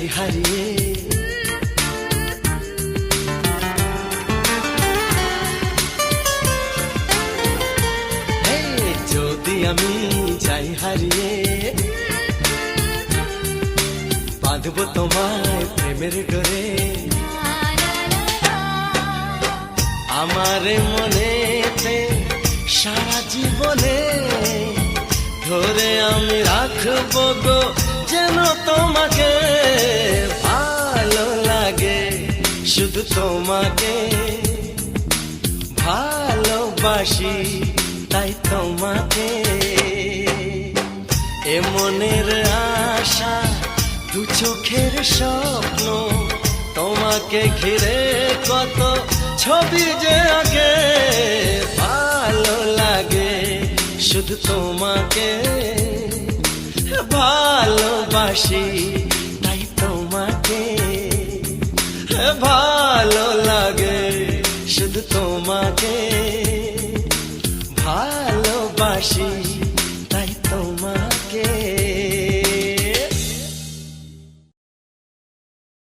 যাই হারিয়ে। যদি আমি যাই হারিয়ে, বাঁধব তোমায় প্রেমের ডোরে। আমার মনেতে সারা জীবনে ধরে আমি রাখবো গো যেন তোমাকে। ভালো লাগে শুধু তোমাকে, ভালোবাসি তাই তোমাকে। এ মনের আশা দু চোখের স্বপ্ন, তোমাকে ঘিরে কত ছবি যে আগে। ভালো লাগে শুধু তোমাকে, ভালোবাসি তাই তোমাকে। ভালো লাগে শুধু তোমাকে।